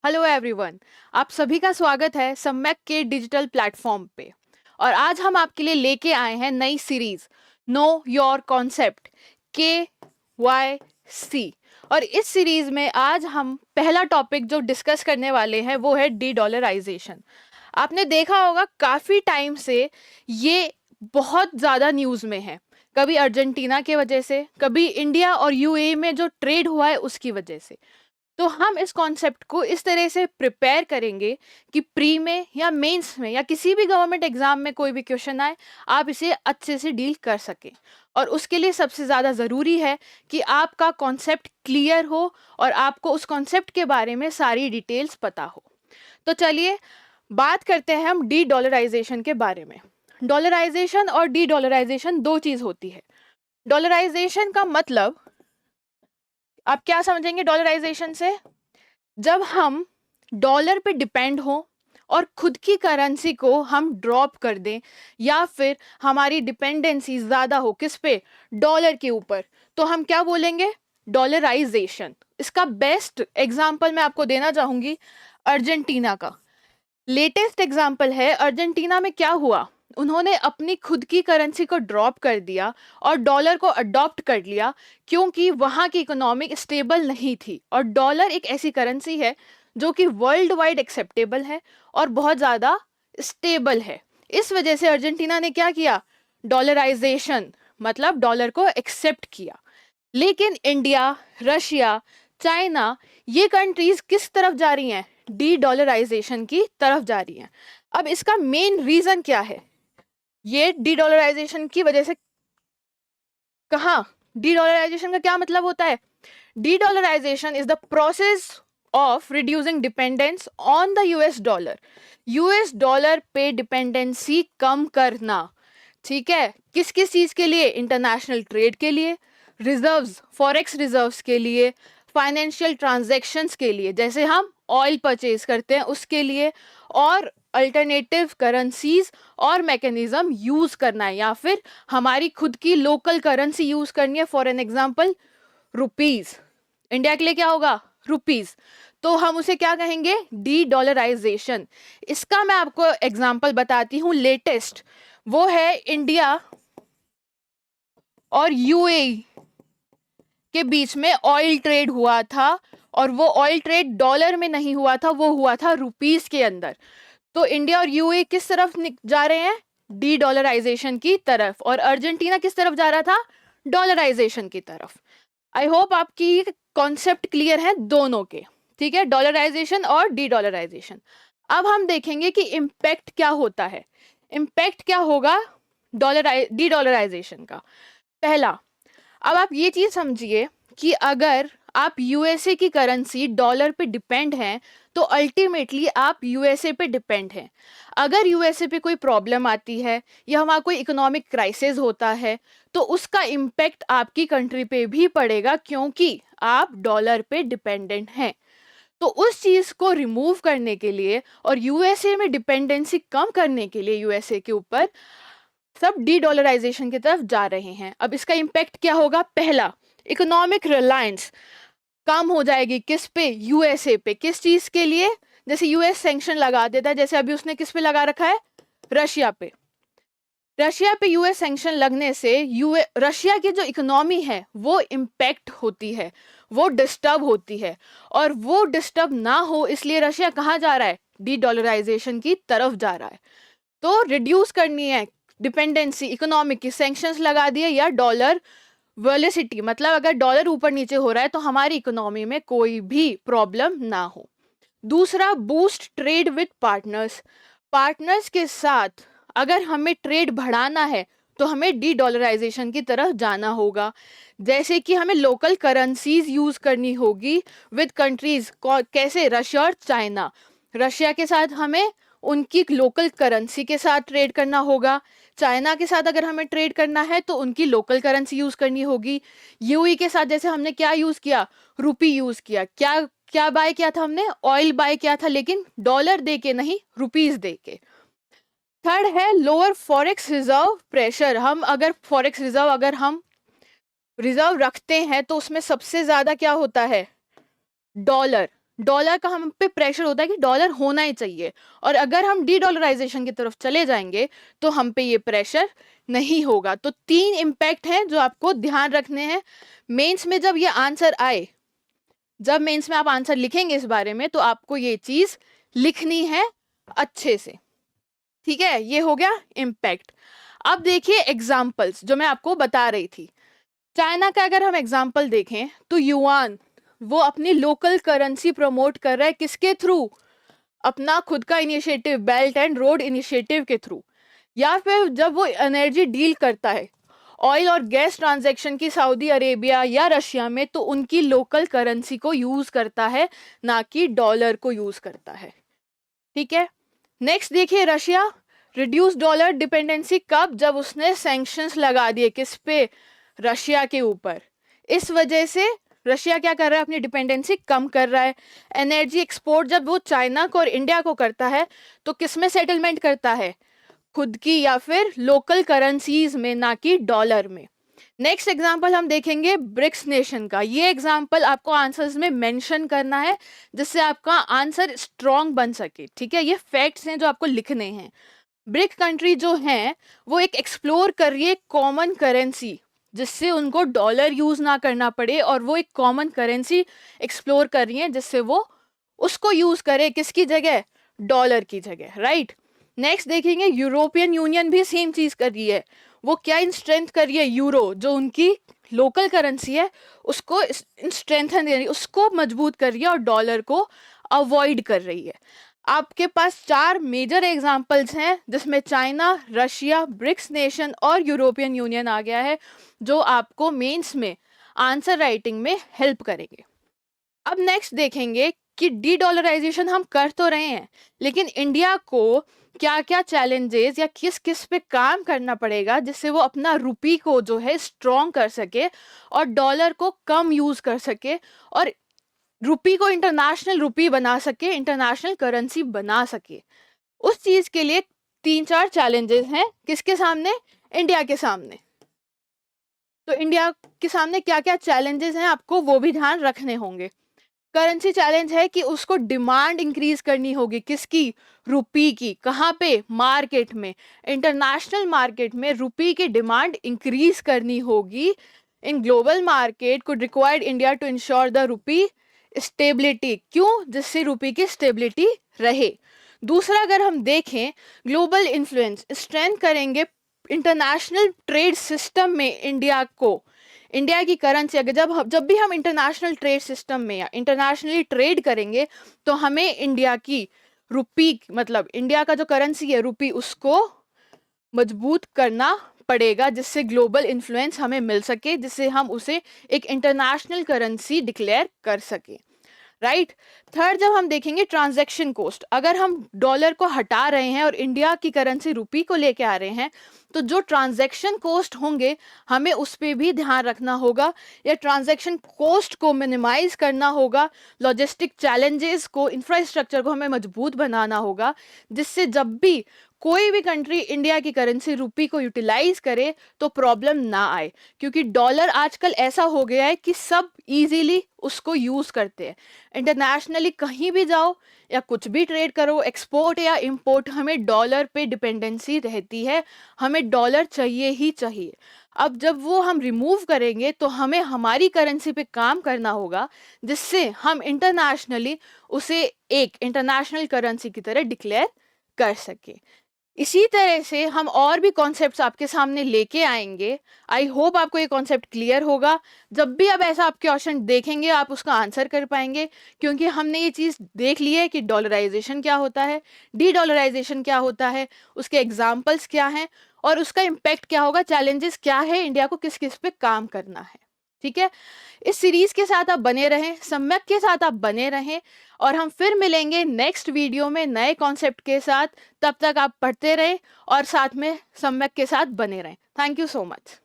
Hello everyone. आप सभी का स्वागत है सम्यक के डिजिटल प्लेटफॉर्म पे। और आज हम आपके लिए लेके आए हैं नई series know your concept KYC। और इस सीरीज में आज हम पहला टॉपिक जो डिस्कस करने वाले हैं वो है डी डॉलराइजेशन। आपने देखा होगा काफ़ी टाइम से ये बहुत ज़्यादा न्यूज़ में है, कभी अर्जेंटीना के वजह से, कभी इंडिया और यूएई में जो ट्रेड हुआ है उसकी वजह से। तो हम इस कॉन्सेप्ट को इस तरह से प्रिपेयर करेंगे कि प्री में या मेंस में या किसी भी गवर्नमेंट एग्जाम में कोई भी क्वेश्चन आए आप इसे अच्छे से डील कर सकें। और उसके लिए सबसे ज़्यादा ज़रूरी है कि आपका कॉन्सेप्ट क्लियर हो और आपको उस कॉन्सेप्ट के बारे में सारी डिटेल्स पता हो। तो चलिए बात करते हैं हम डी डॉलराइजेशन के बारे में। डॉलराइजेशन और डी डॉलराइजेशन दो चीज़ होती है। डॉलराइजेशन का मतलब आप क्या समझेंगे डॉलराइजेशन से? जब हम डॉलर पे डिपेंड हो और खुद की करेंसी को हम ड्रॉप कर दें या फिर हमारी डिपेंडेंसी ज़्यादा हो किस पे, डॉलर के ऊपर, तो हम क्या बोलेंगे? डॉलराइजेशन। इसका बेस्ट एग्जांपल मैं आपको देना चाहूँगी अर्जेंटीना का। लेटेस्ट एग्जांपल है, अर्जेंटीना में क्या हुआ, उन्होंने अपनी खुद की करेंसी को ड्रॉप कर दिया और डॉलर को अडॉप्ट कर लिया क्योंकि वहाँ की इकोनॉमी स्टेबल नहीं थी। और डॉलर एक ऐसी करेंसी है जो कि वर्ल्ड वाइड एक्सेप्टेबल है और बहुत ज़्यादा स्टेबल है। इस वजह से अर्जेंटीना ने क्या किया? डॉलराइजेशन, मतलब डॉलर को एक्सेप्ट किया। लेकिन इंडिया, रशिया, चाइना, ये कंट्रीज किस तरफ जा रही हैं? डी डॉलराइजेशन की तरफ जा रही हैं। अब इसका मेन रीजन क्या है? ये डी डॉलराइजेशन की वजह से कहाँ, डी डॉलराइजेशन का क्या मतलब होता है? Dedollarization is the process of reducing dependence on the US dollar. US dollar पे डिपेंडेंसी कम करना। ठीक है, किस किस चीज के लिए? इंटरनेशनल ट्रेड के लिए, रिजर्व्स, फॉरेक्स रिजर्व्स के लिए, फाइनेंशियल ट्रांजैक्शंस के लिए, जैसे हम ऑयल परचेज करते हैं उसके लिए, और अल्टरनेटिव करेंसीज और मैकेनिज्म यूज करना है, या फिर हमारी खुद की लोकल करेंसी यूज करनी है। For an example rupees, India के लिए क्या होगा? रुपीज। तो हम उसे क्या कहेंगे? Dedollarization. इसका मैं आपको एग्जांपल बताती हूँ लेटेस्ट, वो है इंडिया और यूएई के बीच में ऑयल ट्रेड हुआ था, और वो ऑयल ट्रेड डॉलर में नहीं हुआ था, वो हुआ था रुपीस के अंदर। तो इंडिया और यूएई किस तरफ जा रहे हैं? डी डॉलराइजेशन की तरफ। और अर्जेंटीना किस तरफ जा रहा था? डॉलराइजेशन की तरफ। आई होप आपकी कॉन्सेप्ट क्लियर है दोनों के। ठीक है, डॉलराइजेशन और डी डॉलराइजेशन। अब हम देखेंगे कि इम्पैक्ट क्या होता है। इम्पैक्ट क्या होगा डी डॉलराइजेशन का? पहला, अब आप ये चीज समझिए कि अगर आप यूएसए की करेंसी डॉलर पे डिपेंड हैं तो अल्टीमेटली आप यूएसए पे डिपेंड हैं। अगर यूएसए पे कोई प्रॉब्लम आती है या वहाँ कोई इकोनॉमिक क्राइसिस होता है तो उसका इम्पैक्ट आपकी कंट्री पे भी पड़ेगा क्योंकि आप डॉलर पे डिपेंडेंट हैं। तो उस चीज़ को रिमूव करने के लिए और यूएसए में डिपेंडेंसी कम करने के लिए यूएसए के ऊपर सब डी डॉलराइजेशन की तरफ जा रहे हैं। अब इसका इम्पैक्ट क्या होगा? पहला, इकोनॉमिक रिलायंस कम हो जाएगी। किस पे? यूएसए पे। किस चीज के लिए? जैसे यूएस सैंक्शन लगा देता है, जैसे अभी उसने किस पे लगा रखा है? रशिया पे। रशिया पे यूएस सैंक्शन लगने से रशिया की जो इकोनॉमी है वो इम्पैक्ट होती है, वो डिस्टर्ब होती है। और वो डिस्टर्ब ना हो इसलिए रशिया कहाँ जा रहा है? डी डॉलराइजेशन की तरफ जा रहा है। तो रिड्यूस करनी है डिपेंडेंसी इकोनॉमिक की, सैंक्शंस लगा दिए या डॉलर वॉलेसिटी, मतलब अगर डॉलर ऊपर नीचे हो रहा है तो हमारी इकोनॉमी में कोई भी प्रॉब्लम ना हो। दूसरा, boost trade with partners. Partners के साथ अगर हमें ट्रेड बढ़ाना है तो हमें डी डॉलराइजेशन की तरफ जाना होगा। जैसे कि हमें लोकल करेंसीज यूज करनी होगी विद कंट्रीज, कैसे? रशिया और चाइना। रशिया के साथ हमें उनकी लोकल करेंसी के साथ ट्रेड करना होगा। चाइना के साथ अगर हमें ट्रेड करना है तो उनकी लोकल करेंसी यूज करनी होगी। यूएई के साथ जैसे हमने क्या यूज किया? रुपी यूज किया। क्या क्या बाय किया था हमने? ऑयल बाय किया था, लेकिन डॉलर दे के नहीं, रुपीज दे के। थर्ड है लोअर फॉरेक्स रिजर्व प्रेशर। हम अगर फॉरेक्स रिजर्व अगर हम रिजर्व रखते हैं तो उसमें सबसे ज्यादा क्या होता है? डॉलर। डॉलर का हम पे प्रेशर होता है कि डॉलर होना ही चाहिए, और अगर हम डी डॉलराइजेशन की तरफ चले जाएंगे तो हम पे ये प्रेशर नहीं होगा। तो 3 इम्पैक्ट हैं जो आपको ध्यान रखने हैं मेंस में। जब ये आंसर आए, जब मेंस में आप आंसर लिखेंगे इस बारे में, तो आपको ये चीज लिखनी है अच्छे से, ठीक है। ये हो गया इम्पैक्ट। अब देखिए एग्जाम्पल्स जो मैं आपको बता रही थी। चाइना का अगर हम एग्जाम्पल देखें तो युआन, वो अपनी लोकल करेंसी प्रमोट कर रहा है किसके थ्रू? अपना खुद का initiative, belt and road initiative के थ्रू। या फिर जब वो एनर्जी डील करता है, ऑयल और गैस ट्रांजैक्शन की सऊदी अरेबिया या रशिया में, तो उनकी लोकल करेंसी को यूज करता है, ना कि डॉलर को यूज करता है, ठीक है। नेक्स्ट देखिए रशिया, रिड्यूस डॉलर डिपेंडेंसी कब? जब उसने सैंक्शंस लगा दिए किस पे? रशिया के ऊपर। इस वजह से रशिया क्या कर रहा है? अपनी डिपेंडेंसी कम कर रहा है। एनर्जी एक्सपोर्ट जब वो चाइना को और इंडिया को करता है तो किस में सेटलमेंट करता है? खुद की या फिर लोकल करेंसीज में, ना कि डॉलर में। नेक्स्ट एग्जांपल हम देखेंगे ब्रिक्स नेशन का। ये एग्जांपल आपको आंसर्स में मेंशन करना है जिससे आपका आंसर स्ट्रॉन्ग बन सके, ठीक है। ये फैक्ट्स हैं जो आपको लिखने हैं। ब्रिक कंट्री जो हैं वो एक एक्सप्लोर कर रही है कॉमन करेंसी, जिससे उनको डॉलर यूज ना करना पड़े, और वो एक कॉमन करेंसी एक्सप्लोर कर रही है जिससे वो उसको यूज करे किसकी जगह? डॉलर की जगह, राइट। नेक्स्ट देखेंगे यूरोपियन यूनियन भी सेम चीज कर रही है। वो क्या इन स्ट्रेंथ कर रही है? यूरो जो उनकी लोकल करेंसी है उसको स्ट्रेंथन दे रही है, उसको मजबूत कर रही है, और डॉलर को अवॉइड कर रही है। आपके पास 4 मेजर एग्जांपल्स हैं जिसमें चाइना, रशिया, ब्रिक्स नेशन और यूरोपियन यूनियन आ गया है, जो आपको मेंस में आंसर राइटिंग में हेल्प करेंगे। अब नेक्स्ट देखेंगे कि डी डॉलराइजेशन हम कर तो रहे हैं, लेकिन इंडिया को क्या क्या चैलेंजेस या किस किस पे काम करना पड़ेगा जिससे वो अपना रुपी को जो है स्ट्रॉन्ग कर सके और डॉलर को कम यूज कर सके, और रुपी को इंटरनेशनल रुपी बना सके, इंटरनेशनल करेंसी बना सके। उस चीज के लिए 3-4 चैलेंजेस हैं किसके सामने? इंडिया के सामने। तो इंडिया के सामने क्या क्या चैलेंजेस हैं आपको वो भी ध्यान रखने होंगे। करेंसी चैलेंज है कि उसको डिमांड इंक्रीज करनी होगी किसकी? रुपी की। कहाँ पे? मार्केट में, इंटरनेशनल मार्केट में रुपी की डिमांड इंक्रीज करनी होगी। In global market could required India to ensure the rupee stability. क्यों? जिससे रुपी की स्टेबिलिटी रहे। दूसरा अगर हम देखें, ग्लोबल इन्फ्लुएंस स्ट्रेंथ करेंगे इंटरनेशनल ट्रेड सिस्टम में इंडिया को। इंडिया की करेंसी अगर जब भी हम इंटरनेशनल ट्रेड सिस्टम में या इंटरनेशनली ट्रेड करेंगे तो हमें इंडिया की रुपी, मतलब इंडिया का जो करेंसी है रुपी, उसको मजबूत करना पड़ेगा जिससे ग्लोबल इन्फ्लुएंस हमें मिल सके, जिससे हम उसे एक इंटरनेशनल करेंसी डिक्लेयर कर सके, राइट। थर्ड जब हम देखेंगे ट्रांजैक्शन कॉस्ट, अगर हम डॉलर को हटा रहे हैं और इंडिया की करेंसी रुपी को लेके आ रहे हैं तो जो ट्रांजैक्शन कॉस्ट होंगे हमें उस पर भी ध्यान रखना होगा, या ट्रांजैक्शन कॉस्ट को मिनिमाइज करना होगा। लॉजिस्टिक चैलेंजेस को, इंफ्रास्ट्रक्चर को हमें मजबूत बनाना होगा, जिससे जब भी कोई भी कंट्री इंडिया की करेंसी रुपी को यूटिलाइज करे तो प्रॉब्लम ना आए, क्योंकि डॉलर आजकल ऐसा हो गया है कि सब इजीली उसको यूज करते हैं। इंटरनेशनली कहीं भी जाओ या कुछ भी ट्रेड करो, एक्सपोर्ट या इंपोर्ट, हमें डॉलर पे डिपेंडेंसी रहती है, हमें डॉलर चाहिए ही चाहिए। अब जब वो हम रिमूव करेंगे तो हमें हमारी करेंसी पे काम करना होगा जिससे हम इंटरनेशनली उसे एक इंटरनेशनल करेंसी की तरह डिक्लेयर कर सके। इसी तरह से हम और भी कॉन्सेप्ट्स आपके सामने लेके आएंगे। आई होप आपको ये कॉन्सेप्ट क्लियर होगा। जब भी आप ऐसा आप क्वेश्चन देखेंगे आप उसका आंसर कर पाएंगे, क्योंकि हमने ये चीज़ देख ली है कि डॉलराइजेशन क्या होता है, डी डॉलराइजेशन क्या होता है, उसके एग्जाम्पल्स क्या हैं और उसका इम्पैक्ट क्या होगा, चैलेंजेस क्या है, इंडिया को किस किस पे काम करना है, ठीक है। इस सीरीज के साथ आप बने रहें, सम्यक के साथ आप बने रहें, और हम फिर मिलेंगे नेक्स्ट वीडियो में नए कॉन्सेप्ट के साथ। तब तक आप पढ़ते रहें और साथ में सम्यक के साथ बने रहें। Thank you so much.